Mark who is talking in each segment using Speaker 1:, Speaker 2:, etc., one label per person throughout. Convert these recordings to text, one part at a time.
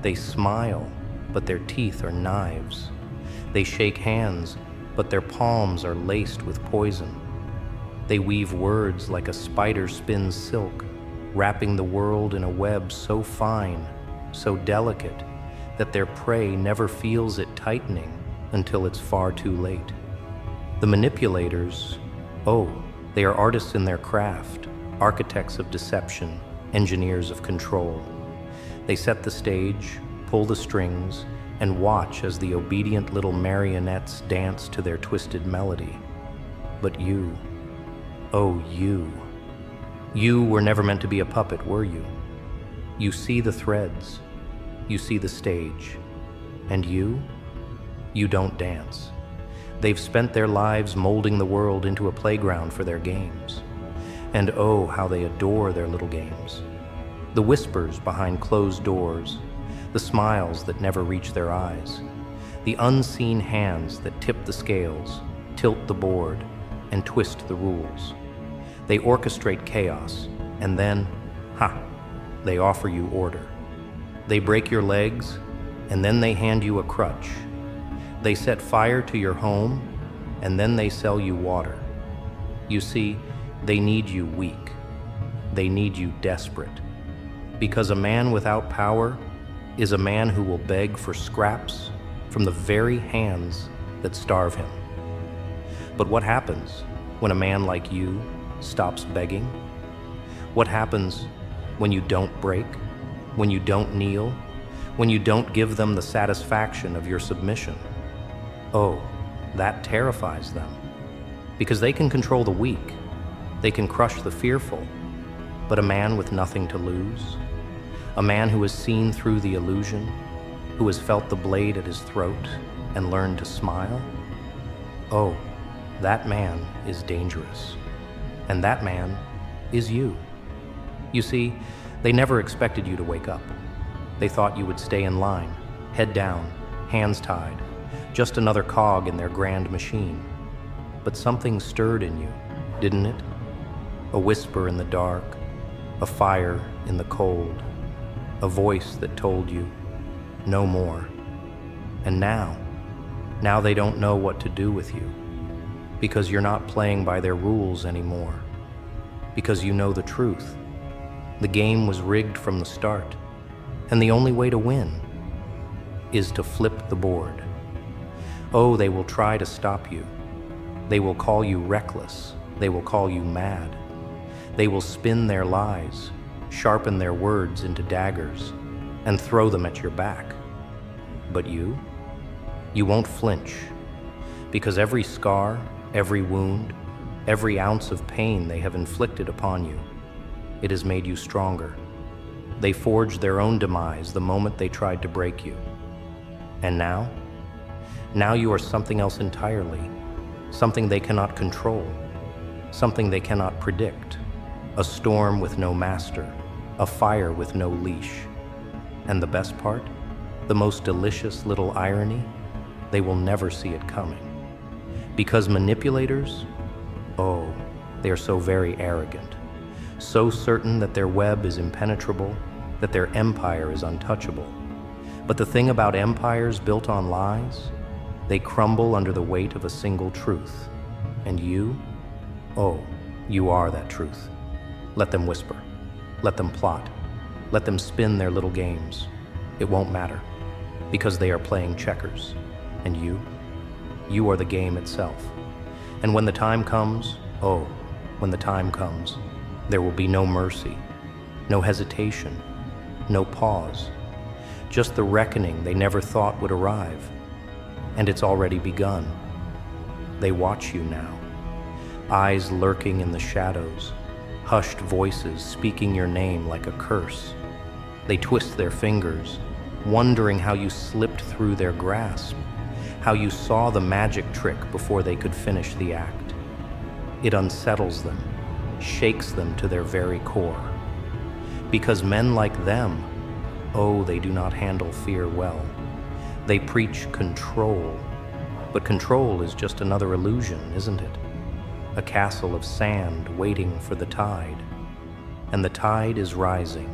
Speaker 1: They smile, but their teeth are knives. They shake hands, but their palms are laced with poison. They weave words like a spider spins silk, wrapping the world in a web so fine, so delicate, that their prey never feels it tightening until it's far too late. The manipulators, oh, they are artists in their craft, architects of deception, engineers of control. They set the stage, pull the strings, and watch as the obedient little marionettes dance to their twisted melody. But you, oh you were never meant to be a puppet, were you? You see the threads, you see the stage, and you don't dance. They've spent their lives molding the world into a playground for their games. And oh, how they adore their little games. The whispers behind closed doors, the smiles that never reach their eyes, the unseen hands that tip the scales, tilt the board, and twist the rules. They orchestrate chaos, and then, they offer you order. They break your legs, and then they hand you a crutch. They set fire to your home, and then they sell you water. You see, they need you weak. They need you desperate. Because a man without power is a man who will beg for scraps from the very hands that starve him. But what happens when a man like you stops begging? What happens when you don't break, when you don't kneel, when you don't give them the satisfaction of your submission? Oh, that terrifies them, because they can control the weak, they can crush the fearful, but a man with nothing to lose, a man who has seen through the illusion, who has felt the blade at his throat and learned to smile, oh, that man is dangerous. And that man is you. You see, they never expected you to wake up. They thought you would stay in line, head down, hands tied, just another cog in their grand machine. But something stirred in you, didn't it? A whisper in the dark, a fire in the cold, a voice that told you, no more. And now they don't know what to do with you, because you're not playing by their rules anymore, because you know the truth. The game was rigged from the start, and the only way to win is to flip the board. Oh, they will try to stop you. They will call you reckless. They will call you mad. They will spin their lies, sharpen their words into daggers, and throw them at your back. But you won't flinch, because every scar, every wound, every ounce of pain they have inflicted upon you, it has made you stronger. They forged their own demise the moment they tried to break you. And now you are something else entirely, something they cannot control, something they cannot predict, a storm with no master, a fire with no leash. And the best part, the most delicious little irony, they will never see it coming. Because manipulators, oh, they are so very arrogant, so certain that their web is impenetrable, that their empire is untouchable. But the thing about empires built on lies, they crumble under the weight of a single truth. And you, oh, you are that truth. Let them whisper, let them plot, let them spin their little games. It won't matter, because they are playing checkers. And you are the game itself. And when the time comes, oh, when the time comes, there will be no mercy, no hesitation, no pause, just the reckoning they never thought would arrive. And it's already begun. They watch you now, eyes lurking in the shadows, hushed voices speaking your name like a curse. They twist their fingers, wondering how you slipped through their grasp, how you saw the magic trick before they could finish the act. It unsettles them, shakes them to their very core. Because men like them, oh, they do not handle fear well. They preach control, but control is just another illusion, isn't it? A castle of sand waiting for the tide. And the tide is rising.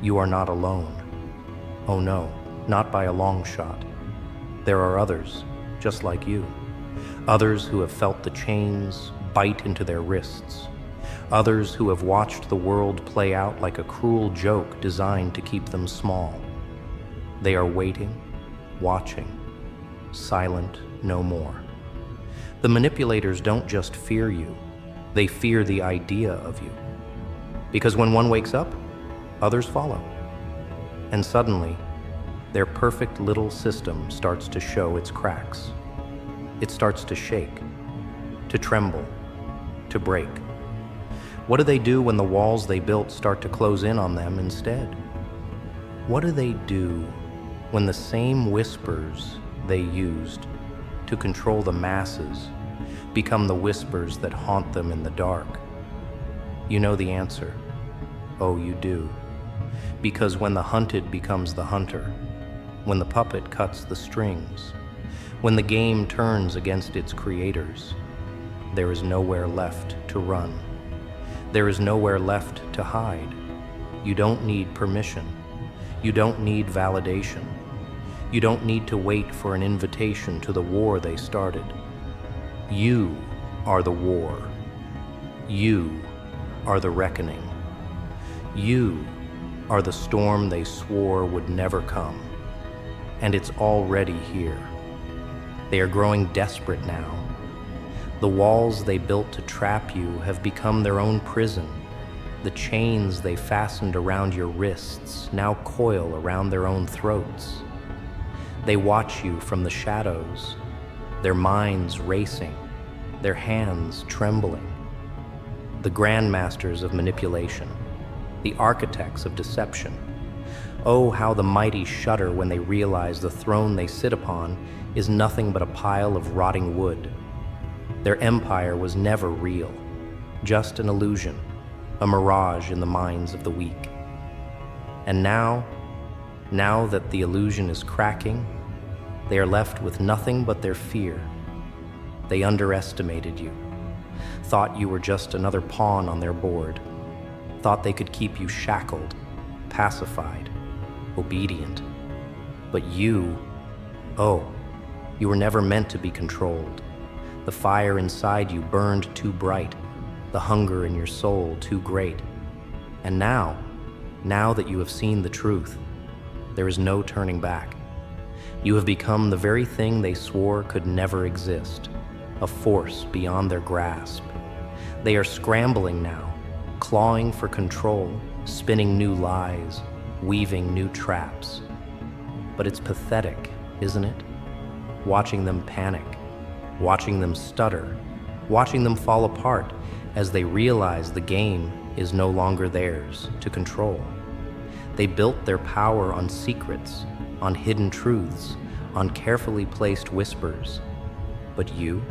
Speaker 1: You are not alone. Oh no, not by a long shot. There are others, just like you. Others who have felt the chains bite into their wrists. Others who have watched the world play out like a cruel joke designed to keep them small. They are waiting, watching, silent no more. The manipulators don't just fear you, they fear the idea of you. Because when one wakes up, others follow. And suddenly, their perfect little system starts to show its cracks. It starts to shake, to tremble, to break. What do they do when the walls they built start to close in on them instead? What do they do when the same whispers they used to control the masses become the whispers that haunt them in the dark? You know the answer. Oh, you do. Because when the hunted becomes the hunter, when the puppet cuts the strings, when the game turns against its creators, there is nowhere left to run. There is nowhere left to hide. You don't need permission. You don't need validation. You don't need to wait for an invitation to the war they started. You are the war. You are the reckoning. You are the storm they swore would never come. And it's already here. They are growing desperate now. The walls they built to trap you have become their own prison. The chains they fastened around your wrists now coil around their own throats. They watch you from the shadows, their minds racing, their hands trembling. The grandmasters of manipulation, the architects of deception. Oh, how the mighty shudder when they realize the throne they sit upon is nothing but a pile of rotting wood. Their empire was never real, just an illusion, a mirage in the minds of the weak. And now that the illusion is cracking, they are left with nothing but their fear. They underestimated you, thought you were just another pawn on their board, thought they could keep you shackled, pacified, obedient. But you were never meant to be controlled. The fire inside you burned too bright, the hunger in your soul too great. And now that you have seen the truth, there is no turning back. You have become the very thing they swore could never exist, a force beyond their grasp. They are scrambling now, clawing for control, spinning new lies, weaving new traps. But it's pathetic, isn't it? Watching them panic, watching them stutter, watching them fall apart as they realize the game is no longer theirs to control. They built their power on secrets, on hidden truths, on carefully placed whispers. But you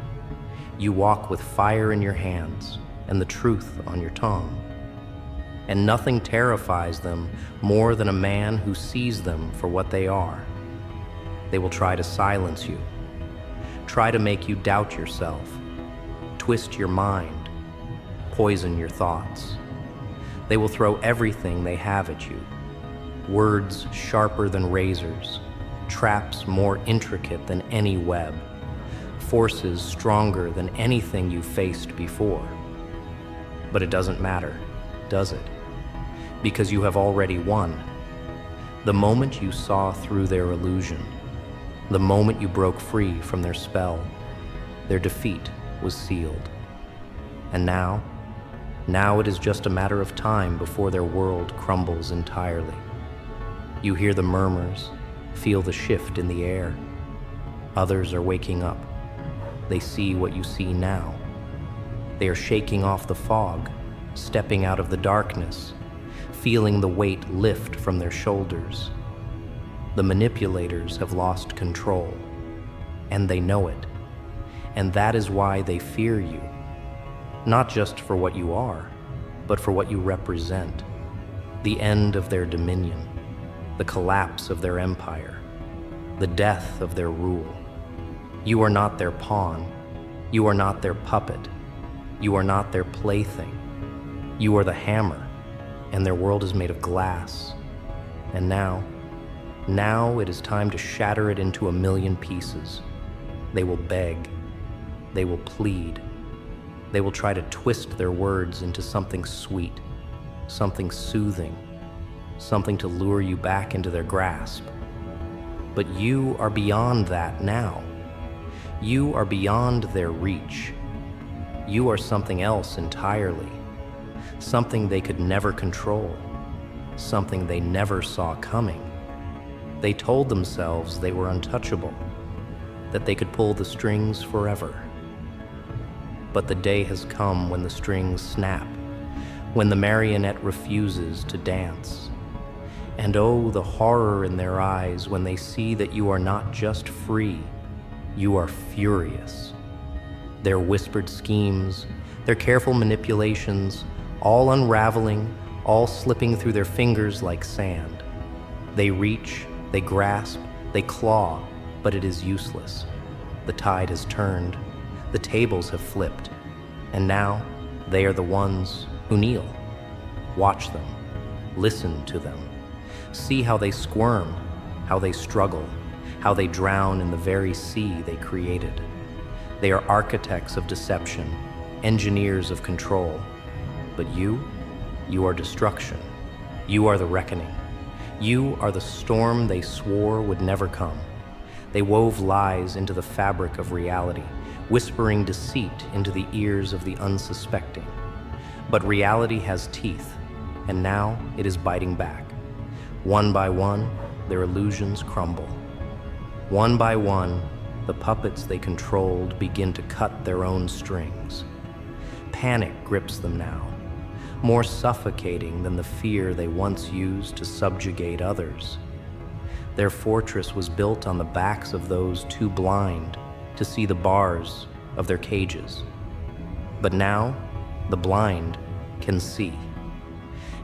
Speaker 1: walk with fire in your hands and the truth on your tongue. And nothing terrifies them more than a man who sees them for what they are. They will try to silence you, try to make you doubt yourself, twist your mind, poison your thoughts. They will throw everything they have at you. Words sharper than razors, traps more intricate than any web, forces stronger than anything you faced before. But it doesn't matter, does it? Because you have already won. The moment you saw through their illusion, the moment you broke free from their spell, their defeat was sealed. And now it is just a matter of time before their world crumbles entirely. You hear the murmurs, feel the shift in the air. Others are waking up. They see what you see now. They are shaking off the fog, stepping out of the darkness, feeling the weight lift from their shoulders. The manipulators have lost control, and they know it. And that is why they fear you, not just for what you are, but for what you represent. The end of their dominion, the collapse of their empire, the death of their rule. You are not their pawn. You are not their puppet. You are not their plaything. You are the hammer, and their world is made of glass. And now Now it is time to shatter it into a million pieces. They will beg. They will plead. They will try to twist their words into something sweet, something soothing, something to lure you back into their grasp. But you are beyond that now. You are beyond their reach. You are something else entirely, something they could never control, something they never saw coming. They told themselves they were untouchable, that they could pull the strings forever. But the day has come when the strings snap, when the marionette refuses to dance. And oh, the horror in their eyes when they see that you are not just free, you are furious. Their whispered schemes, their careful manipulations, all unraveling, all slipping through their fingers like sand. They reach, they grasp, they claw, but it is useless. The tide has turned, the tables have flipped, and now they are the ones who kneel. Watch them, listen to them, see how they squirm, how they struggle, how they drown in the very sea they created. They are architects of deception, engineers of control. But you are destruction. You are the reckoning. You are the storm they swore would never come. They wove lies into the fabric of reality, whispering deceit into the ears of the unsuspecting. But reality has teeth, and now it is biting back. One by one, their illusions crumble. One by one, the puppets they controlled begin to cut their own strings. Panic grips them now, more suffocating than the fear they once used to subjugate others. Their fortress was built on the backs of those too blind to see the bars of their cages. But now, the blind can see,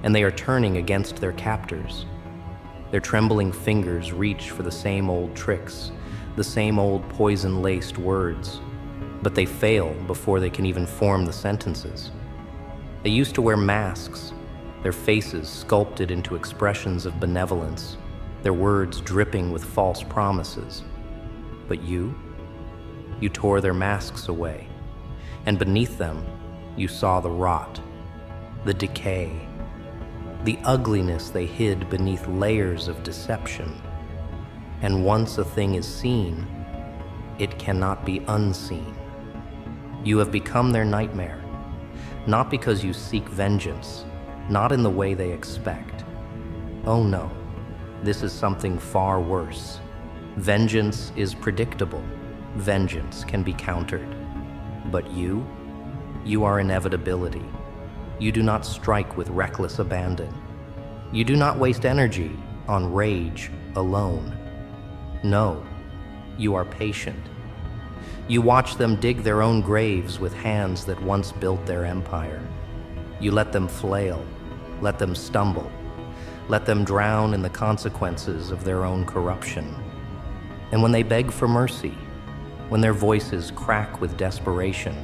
Speaker 1: and they are turning against their captors. Their trembling fingers reach for the same old tricks, the same old poison-laced words, but they fail before they can even form the sentences. They used to wear masks, their faces sculpted into expressions of benevolence, their words dripping with false promises. But you tore their masks away, and beneath them, you saw the rot, the decay, the ugliness they hid beneath layers of deception. And once a thing is seen, it cannot be unseen. You have become their nightmare, not because you seek vengeance, not in the way they expect. Oh no, this is something far worse. Vengeance is predictable. Vengeance can be countered. But you are inevitability. You do not strike with reckless abandon. You do not waste energy on rage alone. No, you are patient. You watch them dig their own graves with hands that once built their empire. You let them flail, let them stumble, let them drown in the consequences of their own corruption. And when they beg for mercy, when their voices crack with desperation,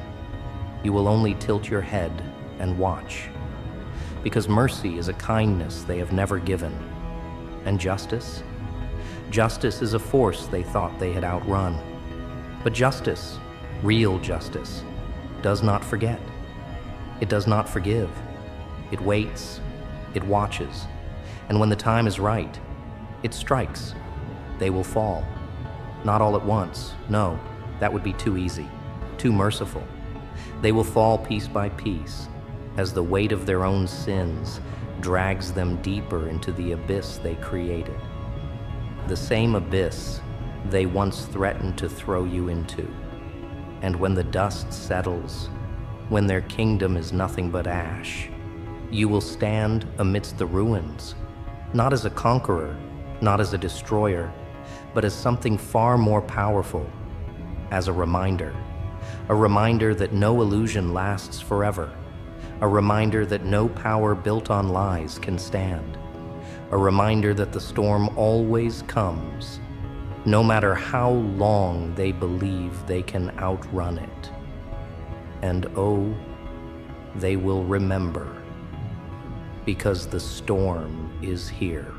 Speaker 1: you will only tilt your head and watch. Because mercy is a kindness they have never given. And justice? Justice is a force they thought they had outrun. But justice, real justice, does not forget. It does not forgive. It waits, it watches, and when the time is right, it strikes. They will fall. Not all at once, no, that would be too easy, too merciful. They will fall piece by piece, as the weight of their own sins drags them deeper into the abyss they created. The same abyss they once threatened to throw you into. And when the dust settles, when their kingdom is nothing but ash, you will stand amidst the ruins, not as a conqueror, not as a destroyer, but as something far more powerful, as a reminder that no illusion lasts forever, a reminder that no power built on lies can stand, a reminder that the storm always comes, no matter how long they believe they can outrun it. And oh, they will remember, because the storm is here.